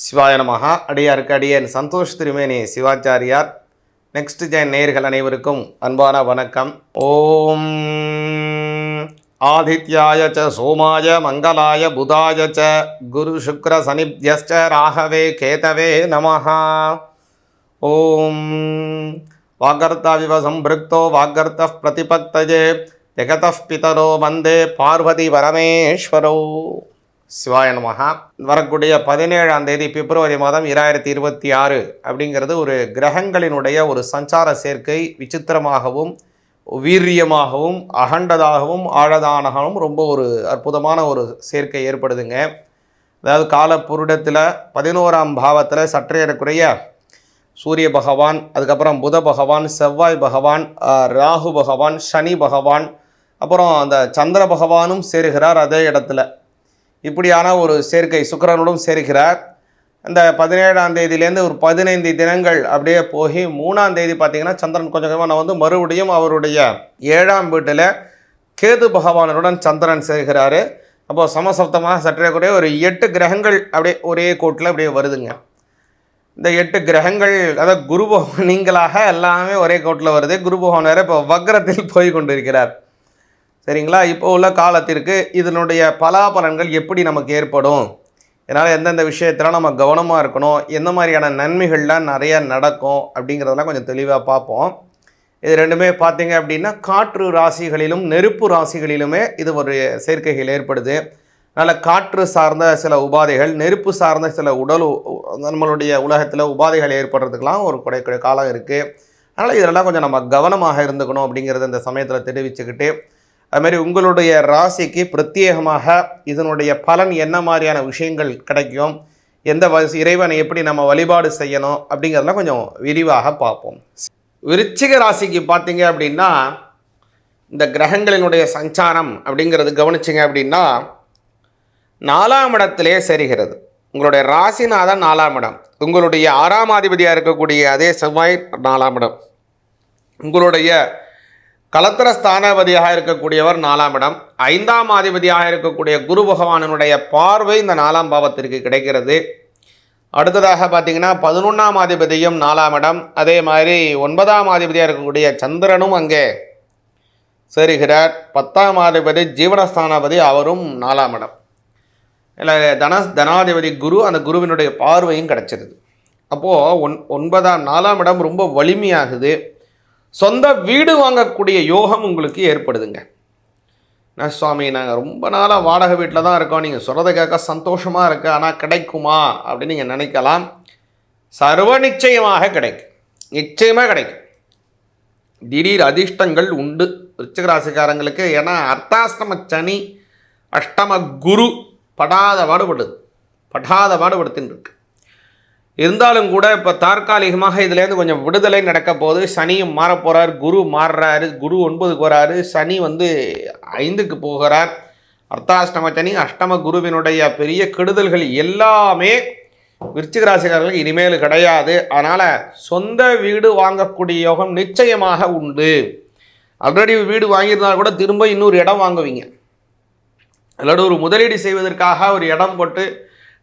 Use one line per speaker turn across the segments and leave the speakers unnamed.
சிவாய நமஹ. அடியாருக்கு அடியேன் சந்தோஷ் திருமேனி சிவாச்சாரியார். நெக்ஸ்ட் ஜென் நேயர்கள் அனைவருக்கும் அன்பான வணக்கம். ஓம் ஆதித்யாய ச சோமாய மங்களாய புதாய ச குரு சுக்ர சனிப்யஸ்ச ராகவே கேதவே நமஹ. ஓம் வாகர்த்தாவிவ சம்பிருக்தோ வாகர்த்தः பிரதிபக்தயே ஜெகதः பிதரோ வந்தே பார்வதி பரமேஸ்வரோ. சிவாய நமஹ. வரக்கூடிய 17ஆம் தேதி பிப்ரவரி மாதம் 2026 அப்படிங்கிறது ஒரு கிரகங்களினுடைய ஒரு சஞ்சார சேர்க்கை. விசித்திரமாகவும் வீரியமாகவும் அகண்டதாகவும் ஆழதானகவும் ரொம்ப ஒரு அற்புதமான ஒரு சேர்க்கை ஏற்படுதுங்க. அதாவது காலப்புருடத்தில் 11ஆம் பாவத்தில் சற்றேறக்குறைய சூரிய பகவான், அதுக்கப்புறம் புத பகவான், செவ்வாய் பகவான், ராகு பகவான், சனி பகவான், அப்புறம் அந்த சந்திர பகவானும் சேருகிறார் அதே இடத்துல. இப்படியான ஒரு சேர்க்கை சுக்கிரனுடன் சேர்க்கிறார். அந்த 17ஆம் தேதியிலேருந்து ஒரு 15 தினங்கள் அப்படியே போய் 3ஆம் தேதி பார்த்திங்கன்னா சந்திரன் கொஞ்சம் கொஞ்சமாக மறுபடியும் அவருடைய 7ஆம் வீட்டில் கேது பகவானுடன் சந்திரன் சேர்கிறாரு. அப்போது சமசப்தமாக சற்றே கூட ஒரு 8 கிரகங்கள் அப்படியே ஒரே கோட்டில் அப்படியே வருதுங்க. இந்த 8 கிரகங்கள் அதாவது குரு பகவான் நீங்களாக எல்லாமே ஒரே கோட்டில் வருது. குரு பகவான் வேறு இப்போ வக்ரத்தில் போய் கொண்டிருக்கிறார். சரிங்களா? இப்போ உள்ள காலத்திற்கு இதனுடைய பலாபலன்கள் எப்படி நமக்கு ஏற்படும், இதனால் எந்தெந்த விஷயத்தில் நம்ம கவனமாக இருக்கணும், எந்த மாதிரியான நன்மைகள்லாம் நிறைய நடக்கும் அப்படிங்கிறதெல்லாம் கொஞ்சம் தெளிவாக பார்ப்போம். இது ரெண்டுமே பார்த்தீங்க அப்படின்னா காற்று ராசிகளிலும் நெருப்பு ராசிகளிலுமே இது ஒரு சேர்க்கைகள் ஏற்படுது. அதனால் காற்று சார்ந்த சில உபாதைகள், நெருப்பு சார்ந்த சில நம்மளுடைய உலகத்தில் உபாதைகள் ஏற்படுறதுக்கெலாம் ஒரு காலம் இருக்குது. அதனால் இதெல்லாம் கொஞ்சம் நம்ம கவனமாக இருந்துக்கணும் அப்படிங்கிறத இந்த சமயத்தில் தெரிவிச்சுக்கிட்டு, அதுமாதிரி உங்களுடைய ராசிக்கு பிரத்யேகமாக இதனுடைய பலன் என்ன மாதிரியான விஷயங்கள் கிடைக்கும், எந்த இறைவனை எப்படி நம்ம வழிபாடு செய்யணும் அப்படிங்கிறதெல்லாம் கொஞ்சம் விரிவாக பார்ப்போம். விருச்சிக ராசிக்கு பார்த்தீங்க அப்படின்னா இந்த கிரகங்களினுடைய சஞ்சாரம் அப்படிங்கிறது கவனிச்சிங்க அப்படின்னா 4ஆம் இடத்திலே சரிகிறது. உங்களுடைய ராசிநாதன் 4ஆம் இடம், உங்களுடைய 6ஆம் அதிபதியாக இருக்கக்கூடிய அதே செவ்வாய் 4ஆம் இடம், உங்களுடைய கலத்திர ஸ்தானாதிபதியாக இருக்கக்கூடியவர் 4ஆம் இடம், 5ஆம் அதிபதியாக இருக்கக்கூடிய குரு பகவானுடைய பார்வை இந்த 4ஆம் பாவத்திற்கு கிடைக்கிறது. அடுத்ததாக பார்த்தீங்கன்னா 11ஆம் அதிபதியும் 4ஆம் இடம், அதே மாதிரி 9ஆம் அதிபதியாக இருக்கக்கூடிய சந்திரனும் அங்கே சேருகிறார். 10ஆம் அதிபதி ஜீவனஸ்தானாதிபதி அவரும் 4ஆம் இடம். இல்லை தனாதிபதி குரு, அந்த குருவினுடைய பார்வையும் கிடச்சிருது. அப்போது 4ஆம் இடம் ரொம்ப வலிமையாகுது. சொந்த வீடு வாங்கக்கூடிய யோகம் உங்களுக்கு ஏற்படுதுங்க. நான் சுவாமி நாங்கள் ரொம்ப நாளாக வாடகை வீட்டில் தான் இருக்கோம், நீங்கள் சொல்கிறத கேட்க சந்தோஷமாக இருக்குது, ஆனால் கிடைக்குமா அப்படின்னு நீங்கள் நினைக்கலாம். சர்வ நிச்சயமாக கிடைக்கும், நிச்சயமாக கிடைக்கும். திடீர் அதிர்ஷ்டங்கள் உண்டு விருச்சிகராசிக்காரங்களுக்கு. ஏன்னா அர்த்தாஷ்டம சனி, அஷ்டம குரு படாத பாடுபடுத்தின்னு இருக்கு. இருந்தாலும் கூட இப்போ தற்காலிகமாக இதுலேருந்து கொஞ்சம் விடுதலை நடக்க போகுது. சனியும் மாறப்போகிறார், குரு மாறுறாரு. குரு 9க்கு வராரு, சனி 5க்கு போகிறார். அர்த்தாஷ்டம சனி, அஷ்டம குருவினுடைய பெரிய கெடுதல்கள் எல்லாமே விருச்சிகராசிக்காரர்களுக்கு இனிமேல் கிடையாது. அதனால் சொந்த வீடு வாங்கக்கூடிய யோகம் நிச்சயமாக உண்டு. ஆல்ரெடி வீடு வாங்கியிருந்தால் கூட திரும்ப இன்னொரு இடம் வாங்குவீங்க. அல்லது ஒரு முதலீடு செய்வதற்காக ஒரு இடம் போட்டு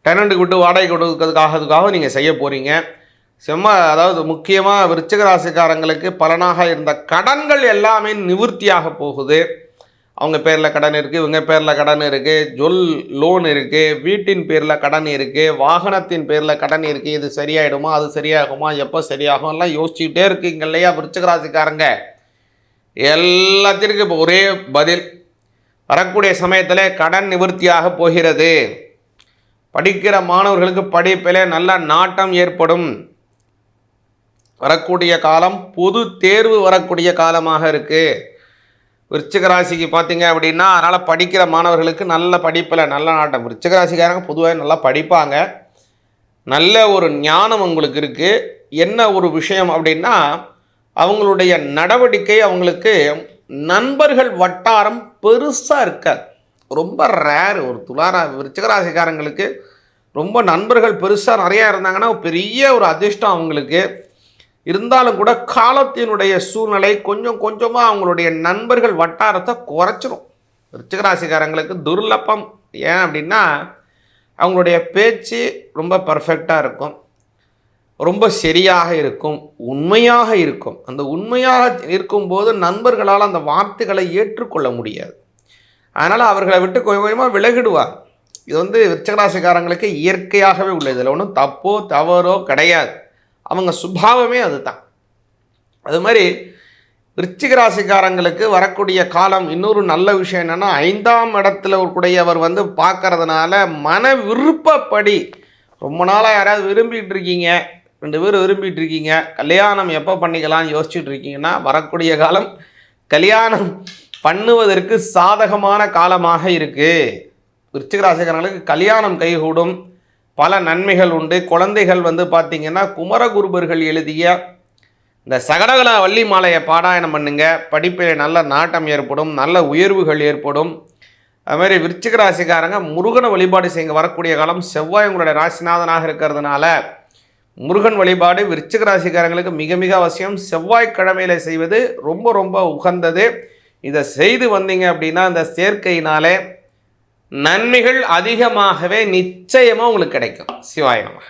டெனண்ட்டுக்கு விட்டு வாடகை கொடுக்கறதுக்காக நீங்கள் செய்ய போகிறீங்க. அதாவது முக்கியமாக விருச்சிக ராசிக்காரங்களுக்கு பலனாக இருந்த கடன்கள் எல்லாமே நிவர்த்தியாக போகுது. அவங்க பேரில் கடன் இருக்குது, இவங்க பேரில் கடன் இருக்குது, ஜொல் லோன் இருக்குது, வீட்டின் பேரில் கடன் இருக்குது, வாகனத்தின் பேரில் கடன் இருக்குது. இது சரியாயிடுமா, அது சரியாகுமா, எப்போ சரியாகும் எல்லாம் யோசிச்சுக்கிட்டே இருக்குங்க இல்லையா விருச்சிக ராசிக்காரங்க. எல்லாத்திற்கும் இப்போ ஒரே பதில், வரக்கூடிய சமயத்தில் கடன் நிவர்த்தியாக போகிறது. படிக்கிற மாணவர்களுக்கு படிப்பிலே நல்ல நாட்டம் ஏற்படும். வரக்கூடிய காலம் பொது தேர்வு வரக்கூடிய காலமாக இருக்குது விருச்சிக ராசிக்கு பார்த்தீங்க அப்படின்னா. அதனால் படிக்கிற மாணவர்களுக்கு நல்ல படிப்பில் நல்ல நாட்டம். விருச்சிக ராசிக்காரங்க பொதுவாக நல்லா படிப்பாங்க, நல்ல ஒரு ஞானம் உங்களுக்கு இருக்குது. என்ன ஒரு விஷயம் அப்படின்னா அவங்களுடைய நடவடிக்கை, அவங்களுக்கு நண்பர்கள் வட்டாரம் பெருசாக இருக்காது, ரொம்ப ரேர். ஒரு விருச்சிகராசிக்காரங்களுக்கு ரொம்ப நண்பர்கள் பெருசாக நிறையா இருந்தாங்கன்னா பெரிய ஒரு அதிர்ஷ்டம் அவங்களுக்கு. இருந்தாலும் கூட காலத்தினுடைய சூழ்நிலை கொஞ்சம் கொஞ்சமாக அவங்களுடைய நண்பர்கள் வட்டாரத்தை குறைச்சிரும். விருச்சிகராசிக்காரங்களுக்கு துர்லபம். ஏன் அப்படின்னா அவங்களுடைய பேச்சு ரொம்ப பர்ஃபெக்டாக இருக்கும், ரொம்ப சரியாக இருக்கும், உண்மையாக இருக்கும். அந்த உண்மையாக இருக்கும்போது நண்பர்களால் அந்த வார்த்தைகளை ஏற்றுக்கொள்ள முடியாது. அதனால் அவர்களை விட்டு கொஞ்சம் கொஞ்சமாக விலகிடுவார். இது விருச்சிகராசிக்காரங்களுக்கு இயற்கையாகவே உள்ளது. இதில் ஒன்றும் தப்போ தவறோ கிடையாது. அவங்க சுபாவமே அதுதான். அது மாதிரி விருச்சிகராசிக்காரங்களுக்கு வரக்கூடிய காலம் இன்னொரு நல்ல விஷயம் என்னென்னா, 5ஆம் இடத்துல கூடியவர் பார்க்கறதுனால மன விருப்பப்படி ரொம்ப நாளாக யாராவது விரும்பிகிட்டு இருக்கீங்க, 2 பேர் விரும்பிகிட்டு இருக்கீங்க, கல்யாணம் எப்போ பண்ணிக்கலாம்னு யோசிச்சுட்டு இருக்கீங்கன்னா வரக்கூடிய காலம் கல்யாணம் பண்ணுவதற்கு சாதகமான காலமாக இருக்குது. விருச்சிகராசிக்காரங்களுக்கு கல்யாணம் கைகூடும், பல நன்மைகள் உண்டு. குழந்தைகள் பார்த்திங்கன்னா குமரகுருபர்கள் எழுதிய இந்த சகடகலா வள்ளி மாலையை பாராயணம் பண்ணுங்க, படிப்பில் நல்ல நாட்டம் ஏற்படும், நல்ல உயர்வுகள் ஏற்படும். அதுமாதிரி விருச்சிகராசிக்காரங்க முருகனை வழிபாடு செய்யுங்க. வரக்கூடிய காலம் செவ்வாய் உங்களுடைய ராசிநாதனாக இருக்கிறதுனால முருகன் வழிபாடு விருச்சிகராசிக்காரங்களுக்கு மிக மிக அவசியம். செவ்வாய்க்கிழமையில் செய்வது ரொம்ப ரொம்ப உகந்தது. இதை செய்து வந்தீங்க அப்படின்னா இந்த சேர்க்கையினாலே நன்மைகள் அதிகமாகவே நிச்சயமாக உங்களுக்கு கிடைக்கும். சிவாய நமக.